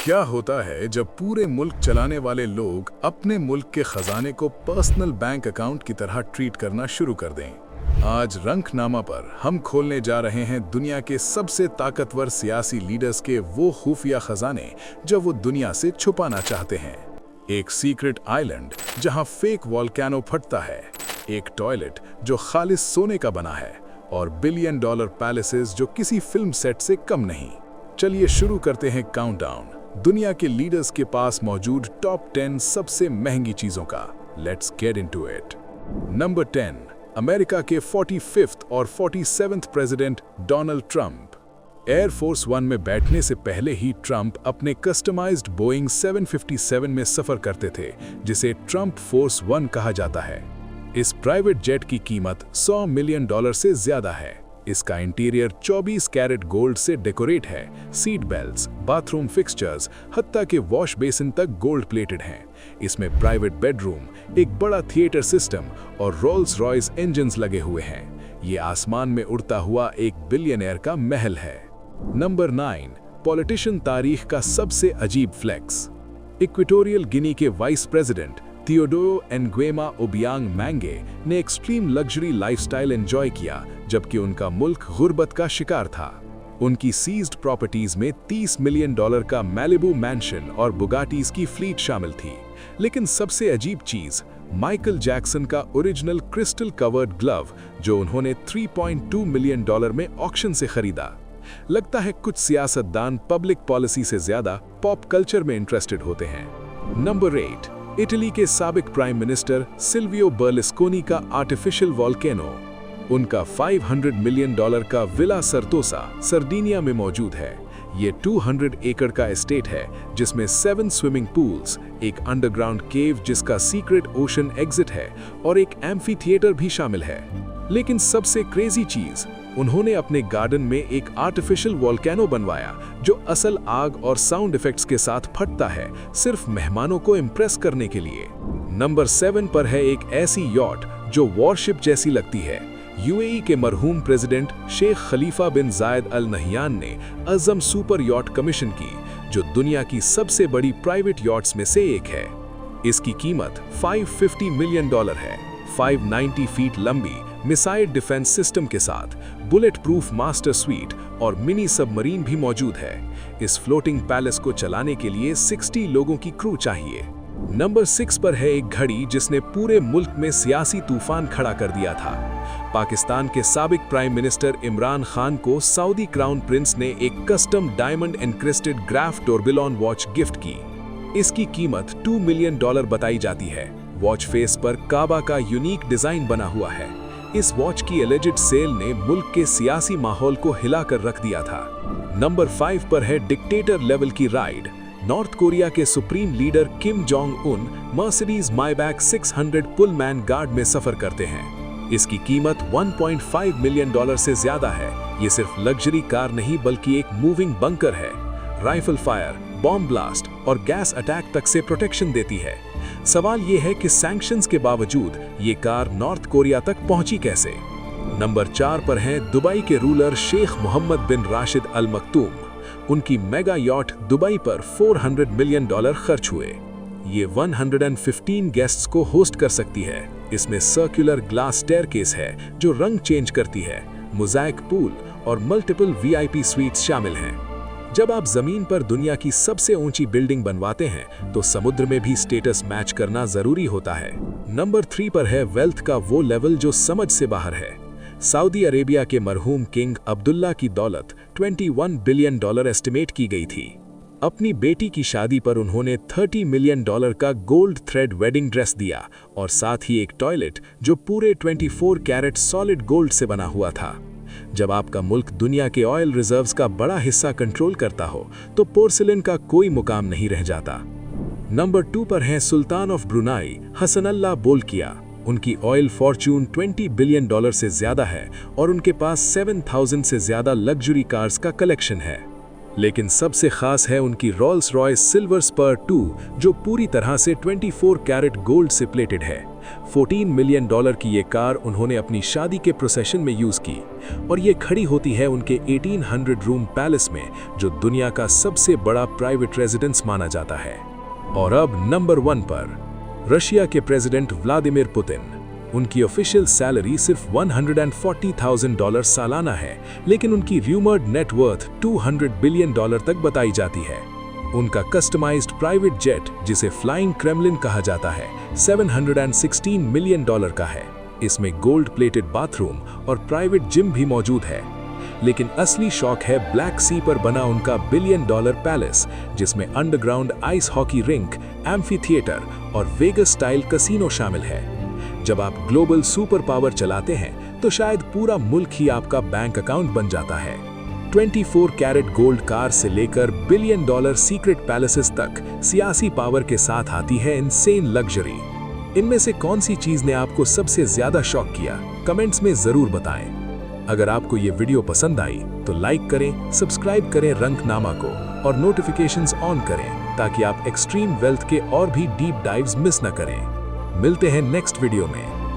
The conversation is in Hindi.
क्या होता है जब पूरे मुल्क चलाने वाले लोग अपने मुल्क के खजाने को पर्सनल बैंक अकाउंट की तरह ट्रीट करना शुरू कर दें? आज रंकनामा पर हम खोलने जा रहे हैं दुनिया के सबसे ताकतवर सियासी लीडर्स के वो खुफिया खजाने जो वो दुनिया से छुपाना चाहते हैं। एक सीक्रेट आइलैंड जहां फेक वॉल्केनो फटता है, एक टॉयलेट जो खालिस सोने का बना है और बिलियन डॉलर पैलेसेस जो किसी फिल्म सेट से कम नहीं। चलिए शुरू करते हैं काउंटडाउन दुनिया के लीडर्स के पास मौजूद टॉप 10 सबसे महंगी चीजों का। Let's get into it. Number 10, America के 45th और 47th president Donald Trump. Air force one में बैठने से पहले ही ट्रंप अपने कस्टमाइज्ड बोइंग 757 में सफर करते थे, जिसे ट्रंप फोर्स वन कहा जाता है। इस प्राइवेट जेट की कीमत $100 मिलियन से ज्यादा है। इसका इंटीरियर 24 कैरेट गोल्ड से डेकोरेट है। सीट बेल्ट्स, बाथरूम फिक्सचर्स, हत्ता के वॉश बेसिन तक गोल्ड प्लेटेड हैं। इसमें प्राइवेट बेडरूम, एक बड़ा थिएटर सिस्टम और रोल्स रॉयस इंजन्स लगे हुए हैं। ये आसमान में उड़ता हुआ एक बिलियनियर का महल है। नंबर 9, पॉलिटिशियन तारीख का सबसे अजीब फ्लेक्स। इक्वेटोरियल गिनी के वाइस प्रेसिडेंट थियोडोरो एनग्वेमा ओबियांग मैंगे ने एक्सट्रीम लग्जरी लाइफस्टाइल एंजॉय किया, जबकि उनका मुल्क गुर्बत का शिकार था। उनकी सीज्ड प्रॉपर्टीज में $30 मिलियन का मैलिबू मैंशन और बुगाटीज की फ्लीट शामिल थी। लेकिन सबसे अजीब चीज माइकल जैक्सन का ओरिजिनल क्रिस्टल कवर्ड ग्लव, जो उन्होंने $3.2 मिलियन में ऑक्शन से खरीदा। लगता है कुछ सियासतदान पब्लिक पॉलिसी से ज्यादा पॉप कल्चर में इंटरेस्टेड होते हैं। नंबर 8, इटली के साबिक प्राइम मिनिस्टर सिल्वियो बर्लुस्कोनी का आर्टिफिशियल वॉल्केनो। उनका $500 मिलियन का विला सर्तोसा सर्डिनिया में मौजूद है। ये 200 एकड़ का एस्टेट है, जिसमें 7 स्विमिंग पूल्स, एक अंडरग्राउंड केव जिसका सीक्रेट ओशन एग्जिट है और एक एम्फी थिएटर भी शामिल है। लेकिन सबसे क्रेजी चीज, उन्होंने अपने गार्डन में एक आर्टिफिशियल वॉल्केनो बनवाया जो असल आग और साउंड इफेक्ट्स के साथ फटता है, सिर्फ मेहमानों को इम्प्रेस करने के लिए। नंबर 7 पर है एक ऐसी यॉट जो वॉरशिप जैसी लगती है। यूएई के मरहूम प्रेसिडेंट शेख खलीफा बिन जायद अल नहयान ने अज़म सुपर यॉट कमीशन की, जो दुनिया की सबसे बड़ी प्राइवेट यॉट्स में से एक है। इसकी कीमत $550 मिलियन है। 590 फीट लंबी मिसाइल डिफेंस सिस्टम के साथ बुलेट प्रूफ मास्टर स्वीट और मिनी सबमरीन भी मौजूद है। इस फ्लोटिंग पैलेस को चलाने के लिए 60 लोगों की क्रू चाहिए। नंबर 6 पर है एक घड़ी जिसने पूरे मुल्क में सियासी तूफान खड़ा कर दिया था। पाकिस्तान के साबिक प्राइम मिनिस्टर इमरान खान को सऊदी क्राउन प्रिंस ने एक custom diamond encrusted Graff tourbillon watch gift की। इसकी कीमत $2 मिलियन बताई जाती है। वॉच फेस पर काबा का यूनिक डिजाइन बना हुआ है। इस वॉच की एलिजिड सेल ने मुल्क के सियासी माहौल को हिलाकर रख दिया था। नंबर 5 पर है डिक्टेटर लेवल की राइड। नॉर्थ कोरिया के supreme leader Kim Jong Un Mercedes Maybach 600 Pullman Guard में सफर करते हैं। इसकी कीमत $1.5 मिलियन से ज्यादा है। ये सिर्फ लग्जरी कार नहीं बल्कि एक मूविंग बंकर है। राइफल फायर, बॉम्ब ब्लास्ट और गैस अटैक तक से प्रोटेक्शन देती है। सवाल ये है कि सैंक्शंस के बावजूद ये कार नॉर्थ कोरिया तक पहुंची कैसे। नंबर 4 पर हैं दुबई के रूलर शेख मोहम्मद बिन राशिद अल मक्तूम। उनकी मेगा यॉट दुबई पर $400 मिलियन खर्च हुए। ये 115 गेस्ट्स को होस्ट कर सकती है। इसमें सर्कुलर ग्लास स्टेयरकेस है जो रंग चेंज करती है। मोज़ाइक पूल और मल्टीपल वीआईपी स्वीट्स शामिल हैं। जब आप जमीन पर दुनिया की सबसे ऊंची बिल्डिंग बनवाते हैं तो समुद्र में भी स्टेटस मैच करना जरूरी होता है। नंबर 3 पर है वेल्थ का वो लेवल जो समझ से बाहर है। सऊदी अरेबिया के मरहूम किंग अब्दुल्ला की दौलत $21 बिलियन एस्टिमेट की गई थी। अपनी बेटी की शादी पर उन्होंने $30 मिलियन का गोल्ड थ्रेड वेडिंग ड्रेस दिया और साथ ही एक टॉयलेट जो पूरे 24 कैरेट सॉलिड गोल्ड से बना हुआ था। जब आपका मुल्क दुनिया के ऑयल रिजर्व्स का बड़ा हिस्सा कंट्रोल करता हो तो पोर्सिलेन का कोई मुकाम नहीं रह जाता। नंबर 2 पर हैं सुल्तान ऑफ ब्रुनाई हसनल्लाह बोल्किया। उनकी ऑयल फॉर्च्यून $20 बिलियन से ज्यादा है और उनके पास 7,000 से ज्यादा लग्जरी कार्स का कलेक्शन है। लेकिन सबसे खास है उनकी रोल्स रॉयस सिल्वर स्पर 2, जो पूरी तरह से 24 कैरेट गोल्ड से प्लेटेड है। $14 मिलियन की ये कार उन्होंने अपनी शादी के प्रोसेशन में यूज की और ये खड़ी होती है उनके 1800 रूम पैलेस में, जो दुनिया का सबसे बड़ा प्राइवेट रेजिडेंस माना जाता है। और अब नंबर 1 पर रशिया के प्रेसिडेंट व्लादिमीर पुतिन। उनकी ऑफिशियल सैलरी सिर्फ $140,000 सालाना है, लेकिन उनकी र्यूमर्ड नेटवर्थ $200 बिलियन तक बताई जाती है। उनका कस्टमाइज्ड प्राइवेट जेट, जिसे फ्लाइंग क्रेमलिन कहा जाता है, $716 मिलियन का है। इसमें गोल्ड प्लेटेड बाथरूम और प्राइवेट जिम भी मौजूद है। लेकिन असली शौक है ब्लैक सी पर बना उनका $1 बिलियन पैलेस, जिसमें underground ice hockey rink, amphi theatre और वेगस स्टाइल कसिनो शामिल है। जब आप ग्लोबल सुपर पावर चलाते हैं तो शायद पूरा मुल्क ही आपका बैंक अकाउंट बन जाता है। 24 कैरेट गोल्ड कार से लेकर $1 बिलियन सीक्रेट पैलेसेस तक सियासी पावर के साथ आती है इनसेन लग्जरी। इनमें से कौन सी चीज ने आपको सबसे ज्यादा शॉक किया, कमेंट्स में जरूर बताएं। अगर आपको ये वीडियो पसंद आई तो लाइक करें, सब्सक्राइब करें रंकनामा को और नोटिफिकेशंस ऑन करें ताकि आप एक्सट्रीम वेल्थ के और भी डीप डाइव्स मिस न करें। मिलते हैं नेक्स्ट वीडियो में।